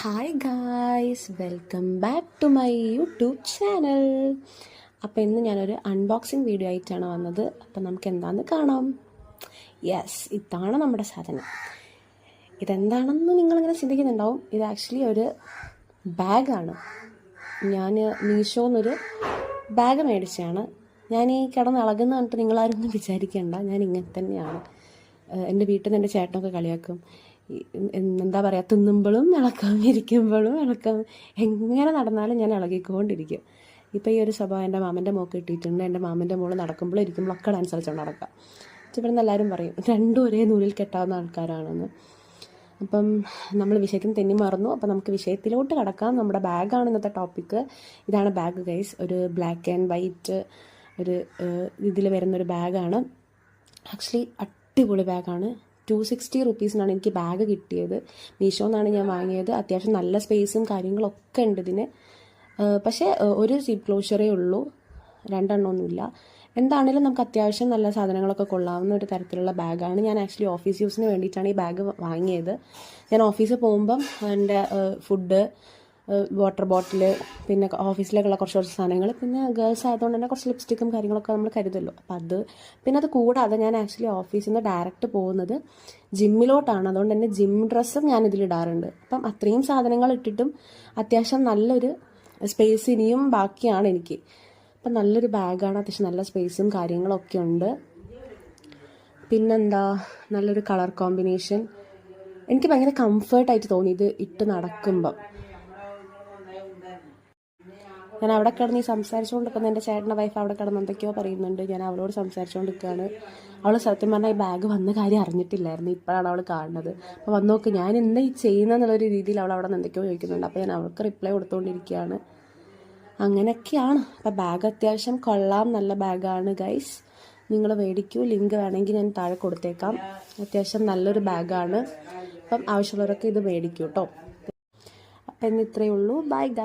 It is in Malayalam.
Hi guys, welcome back to my YouTube channel. അപ്പോൾ ഇന്ന് ഞാനൊരു അൺബോക്സിങ് വീഡിയോ ആയിട്ടാണ് വന്നത്. അപ്പോൾ നമുക്ക് എന്താണെന്ന് കാണാം. യെസ്, ഇതാണ് നമ്മുടെ സാധനം. ഇതെന്താണെന്ന് നിങ്ങളിങ്ങനെ ചിന്തിക്കുന്നുണ്ടാവും. ഇത് ആക്ച്വലി ഒരു ബാഗാണ്. ഞാൻ മീഷോന്നൊരു ബാഗ് മേടിച്ചതാണ്. ഞാൻ ഈ കിടന്ന് ഇളകുന്ന കണ്ടിട്ട് നിങ്ങളാരൊന്നും വിചാരിക്കേണ്ട, ഞാൻ ഇങ്ങനെ തന്നെയാണ്. എൻ്റെ വീട്ടിൽ നിന്ന് എൻ്റെ ചേട്ടനൊക്കെ കളിയാക്കും. എന്താ പറയുക, തിന്നുമ്പോഴും ഇളക്കാം, ഇരിക്കുമ്പോഴും ഇളക്കാം, എങ്ങനെ നടന്നാലും ഞാൻ ഇളകിക്കൊണ്ടിരിക്കും. ഇപ്പോൾ ഈ ഒരു സ്വഭാവം എൻ്റെ മാമൻ്റെ മോൾക്ക് കിട്ടിയിട്ടുണ്ട്. എൻ്റെ മാമൻ്റെ മോള് നടക്കുമ്പോഴും ഇരിക്കുമ്പോഴൊക്കെ ഡാൻസ് കളിച്ചുകൊണ്ട് നടക്കാം. ഇവിടെ നിന്ന് എല്ലാവരും പറയും രണ്ടും ഒരേ നൂലിൽ കെട്ടാവുന്ന ആൾക്കാരാണെന്ന്. അപ്പം നമ്മൾ വിഷയത്തിന് തെന്നി മറന്നു. അപ്പം നമുക്ക് വിഷയത്തിലോട്ട് കടക്കാം. നമ്മുടെ ബാഗാണ് ഇന്നത്തെ ടോപ്പിക്ക്. ഇതാണ് ബാഗ് ഗൈസ്. ഒരു ബ്ലാക്ക് ആൻഡ് വൈറ്റ് ഒരു ഇതിൽ വരുന്നൊരു ബാഗാണ്. ആക്ച്വലി അടിപൊളി ബാഗാണ്. 260 റുപ്പീസിനാണ് എനിക്ക് ബാഗ് കിട്ടിയത്. മീഷോന്നാണ് ഞാൻ വാങ്ങിയത്. അത്യാവശ്യം നല്ല സ്പേസും കാര്യങ്ങളൊക്കെ ഉണ്ട് ഇതിന്. പക്ഷേ ഒരു സിപ്പ് ക്ലോഷറേ ഉള്ളൂ, രണ്ടെണ്ണമൊന്നുമില്ല. എന്താണെങ്കിലും നമുക്ക് അത്യാവശ്യം നല്ല സാധനങ്ങളൊക്കെ കൊള്ളാവുന്ന ഒരു തരത്തിലുള്ള ബാഗാണ്. ഞാൻ ആക്ച്വലി ഓഫീസ് യൂസിന് വേണ്ടിയിട്ടാണ് ഈ ബാഗ് വാങ്ങിയത്. ഞാൻ ഓഫീസിൽ പോകുമ്പം എൻ്റെ ഫുഡ്, വാട്ടർ ബോട്ടിൽ, പിന്നെ ഓഫീസിലേക്കുള്ള കുറച്ച് സാധനങ്ങൾ, പിന്നെ ഗേൾസ് ആയതുകൊണ്ട് തന്നെ കുറച്ച് ലിപ്സ്റ്റിക്കും കാര്യങ്ങളൊക്കെ നമ്മൾ കരുതല്ലോ. അപ്പം അത് പിന്നെ അത് കൂടാതെ ഞാൻ ആക്ച്വലി ഓഫീസിൽ നിന്ന് ഡയറക്റ്റ് പോകുന്നത് ജിമ്മിലോട്ടാണ്. അതുകൊണ്ട് തന്നെ ജിം ഡ്രസ്സും ഞാൻ ഇതിലിടാറുണ്ട്. അപ്പം അത്രയും സാധനങ്ങൾ ഇട്ടിട്ടും അത്യാവശ്യം നല്ലൊരു സ്പേസ് ഇനിയും ബാക്കിയാണ് എനിക്ക്. അപ്പം നല്ലൊരു ബാഗാണ്. അത്യാവശ്യം നല്ല സ്പേസും കാര്യങ്ങളൊക്കെ ഉണ്ട്. പിന്നെന്താ, നല്ലൊരു കളർ കോമ്പിനേഷൻ. എനിക്ക് ഭയങ്കര കംഫർട്ടായിട്ട് തോന്നി ഇത് ഇട്ട് നടക്കുമ്പം. ഞാൻ അവിടെ കിടന്ന് ഈ സംസാരിച്ചുകൊണ്ട് നിൽക്കുന്ന എൻ്റെ ചേട്ടൻ്റെ വൈഫ് അവിടെ കിടന്ന് എന്തൊക്കെയോ പറയുന്നുണ്ട്. ഞാൻ അവളോട് സംസാരിച്ചുകൊണ്ട് നിൽക്കുകയാണ്. അവൾ സത്യം പറഞ്ഞാൽ ഈ ബാഗ് വന്ന കാര്യം അറിഞ്ഞിട്ടില്ലായിരുന്നു. ഇപ്പോഴാണ് അവൾ കാണുന്നത്. അപ്പോൾ വന്ന് നോക്ക് ഞാൻ എന്താ ഈ ചെയ്യുന്നതെന്നുള്ളൊരു രീതിയിൽ അവൾ അവിടെ നിന്ന് എന്തൊക്കെയോ ചോദിക്കുന്നുണ്ട്. അപ്പോൾ ഞാൻ അവൾക്ക് റിപ്ലൈ കൊടുത്തുകൊണ്ടിരിക്കുകയാണ്. അങ്ങനെയൊക്കെയാണ്. അപ്പോൾ ബാഗ് അത്യാവശ്യം കൊള്ളാം, നല്ല ബാഗാണ് ഗൈസ്. നിങ്ങൾ മേടിക്കൂ. ലിങ്ക് വേണമെങ്കിൽ ഞാൻ താഴെ കൊടുത്തേക്കാം. അത്യാവശ്യം നല്ലൊരു ബാഗാണ്. അപ്പം ആവശ്യമുള്ളവരൊക്കെ ഇത് മേടിക്കൂ കേട്ടോ. അപ്പം ഇന്ന് ഇത്രയേ ഉള്ളൂ. Bye guys.